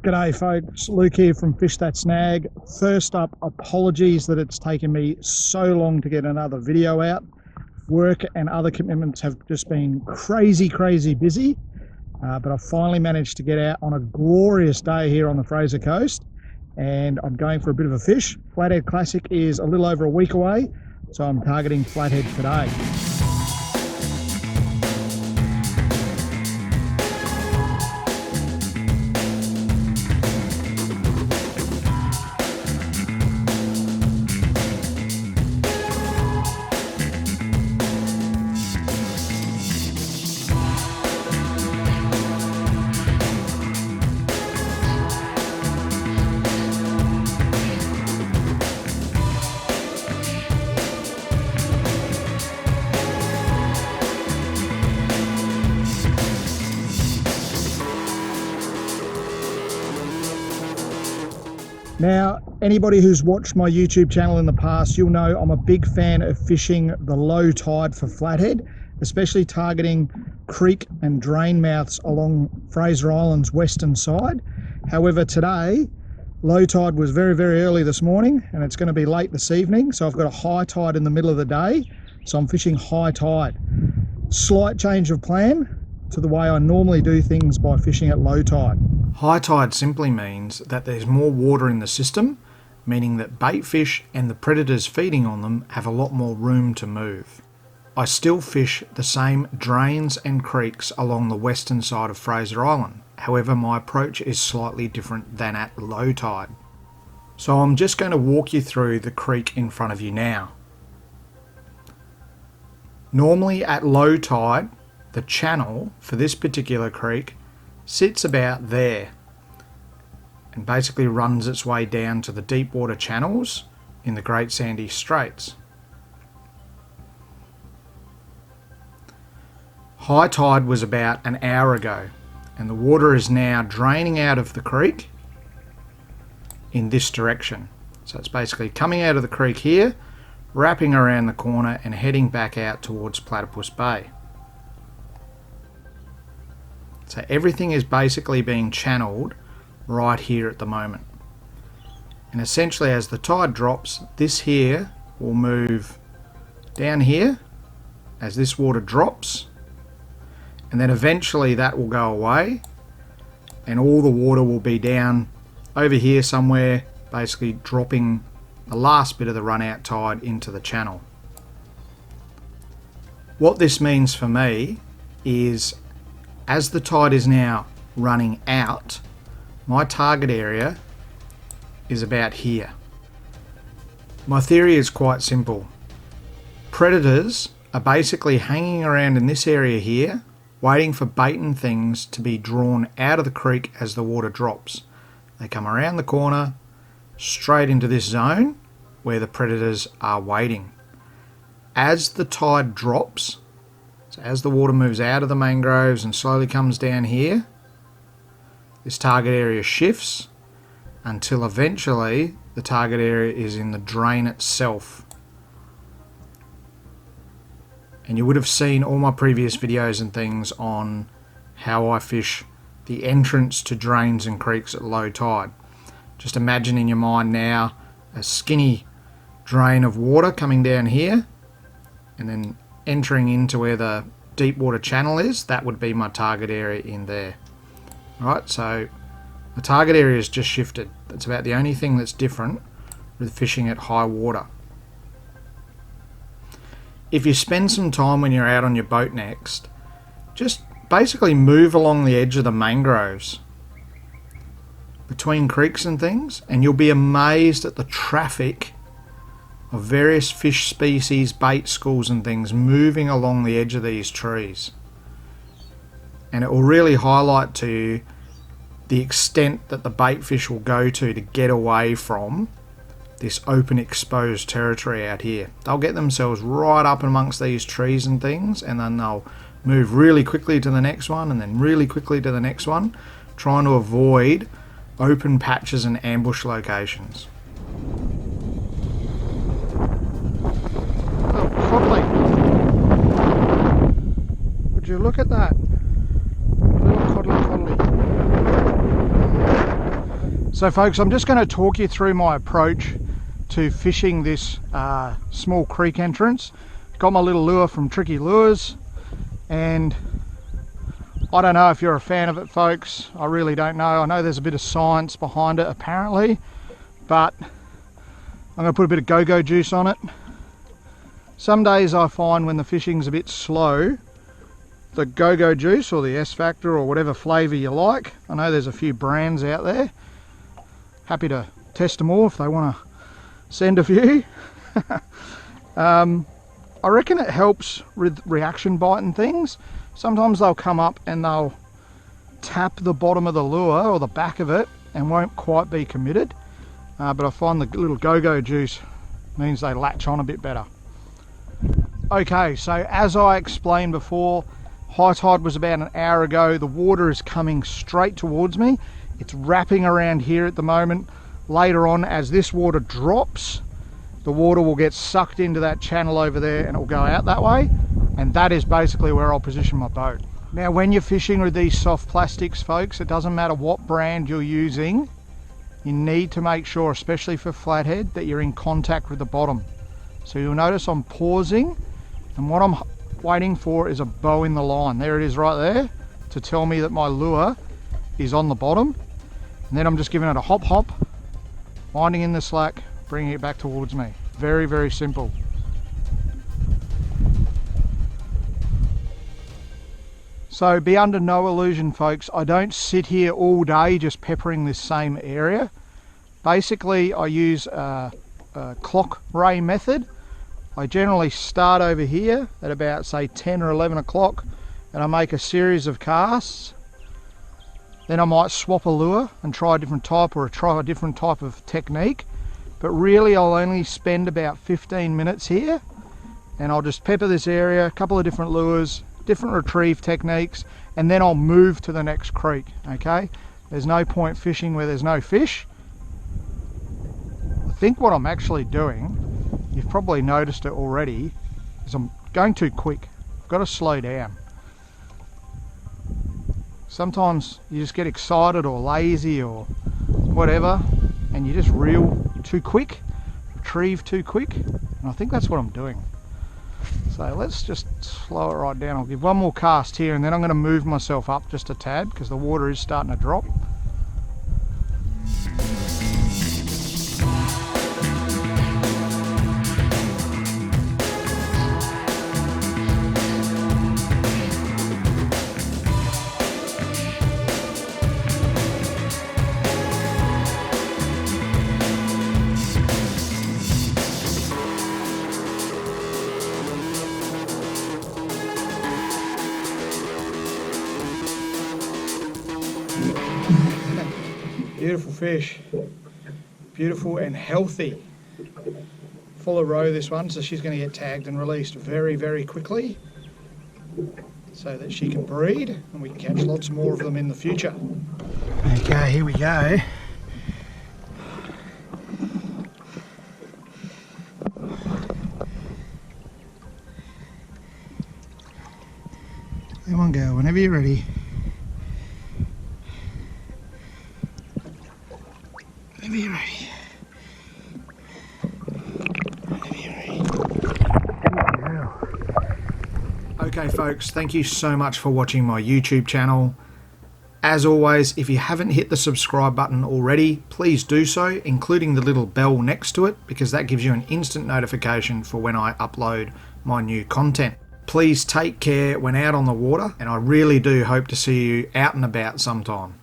G'day folks, Luke here from Fish That Snag. First up, apologies that it's taken me so long to get another video out. Work and other commitments have just been crazy busy, but I've finally managed to get out on a glorious day here on the Fraser Coast, and I'm going for a bit of a fish. Flathead Classic is a little over a week away, so I'm targeting Flathead today. Now, anybody who's watched my YouTube channel in the past, you'll know I'm a big fan of fishing the low tide for flathead, especially targeting creek and drain mouths along Fraser Island's western side. However, today, low tide was very early this morning, and it's going to be late this evening, so I've got a high tide in the middle of the day, so I'm fishing high tide. Slight change of plan to the way I normally do things by fishing at low tide. High tide simply means that there's more water in the system, meaning that bait fish and the predators feeding on them have a lot more room to move. I still fish the same drains and creeks along the western side of Fraser Island, however my approach is slightly different than at low tide. So I'm just going to walk you through the creek in front of you now. Normally at low tide, the channel for this particular creek sits about there and basically runs its way down to the deep water channels in the Great Sandy Straits. High tide was about an hour ago, and the water is now draining out of the creek in this direction. So it's basically coming out of the creek here, wrapping around the corner and heading back out towards Platypus Bay. So everything is basically being channeled right here at the moment. And essentially as the tide drops, this here will move down here as this water drops, and then eventually that will go away and all the water will be down over here somewhere, basically dropping the last bit of the run out tide into the channel. What this means for me is, as the tide is now running out, my target area is about here. My theory is quite simple. Predators are basically hanging around in this area here, waiting for bait and things to be drawn out of the creek as the water drops. They come around the corner, straight into this zone where the predators are waiting. As the tide drops, so as the water moves out of the mangroves and slowly comes down here, this target area shifts until eventually the target area is in the drain itself. And you would have seen all my previous videos and things on how I fish the entrance to drains and creeks at low tide. Just imagine in your mind now a skinny drain of water coming down here and then entering into where the deep water channel is. That would be my target area in there. Right, so the target area is just shifted. That's about the only thing that's different with fishing at high water. If you spend some time when you're out on your boat next, just basically move along the edge of the mangroves between creeks and things, and you'll be amazed at the traffic of various fish species, bait schools and things moving along the edge of these trees. And it will really highlight to you the extent that the bait fish will go to get away from this open exposed territory out here. They'll get themselves right up amongst these trees and things, and then they'll move really quickly to the next one and then really quickly to the next one, trying to avoid open patches and ambush locations. Would you look at that? Little coddly. So folks, I'm just going to talk you through my approach to fishing this small creek entrance. Got my little lure from Tricky Lures, and I don't know if you're a fan of it, folks. I really don't know. I know there's a bit of science behind it apparently, but I'm going to put a bit of go-go juice on it. Some days I find when the fishing's a bit slow, the go-go juice or the S Factor or whatever flavour you like, I know there's a few brands out there, happy to test them all if they want to send a few. I reckon it helps with reaction bite and things. Sometimes they'll come up and they'll tap the bottom of the lure or the back of it and won't quite be committed, but I find the little go-go juice means they latch on a bit better. Okay, so as I explained before, high tide was about an hour ago. The water is coming straight towards me. It's wrapping around here at the moment. Later on, as this water drops, the water will get sucked into that channel over there and it will go out that way. And that is basically where I'll position my boat. Now, when you're fishing with these soft plastics, folks, it doesn't matter what brand you're using. You need to make sure, especially for flathead, that you're in contact with the bottom. So you'll notice I'm pausing, and what I'm waiting for is a bow in the line. There it is right there to tell me that my lure is on the bottom. And then I'm just giving it a hop hop, winding in the slack, bringing it back towards me. Very, very simple. So be under no illusion, folks, I don't sit here all day just peppering this same area. Basically, I use a clock ray method. I generally start over here at about, say, 10 or 11 o'clock, and I make a series of casts. Then I might swap a lure and try a different type, or try a different type of technique. But really, I'll only spend about 15 minutes here, and I'll just pepper this area, a couple of different lures, different retrieve techniques, and then I'll move to the next creek, okay? There's no point fishing where there's no fish. I think what I'm actually doing, you've probably noticed it already, is I'm going too quick. I've got to slow down. Sometimes you just get excited or lazy or whatever, and you just reel too quick, retrieve too quick, and I think that's what I'm doing. So let's just slow it right down. I'll give one more cast here, and then I'm going to move myself up just a tad because the water is starting to drop. Beautiful fish, beautiful and healthy. Full of roe, this one, so she's going to get tagged and released very, very quickly so that she can breed and we can catch lots more of them in the future. Okay, here we go. Come on, girl, whenever you're ready. Whenever you're ready. Whenever you're ready. Okay, folks, thank you so much for watching my YouTube channel. As always, if you haven't hit the subscribe button already, please do so, including the little bell next to it, because that gives you an instant notification for when I upload my new content. Please take care when out on the water, and I really do hope to see you out and about sometime.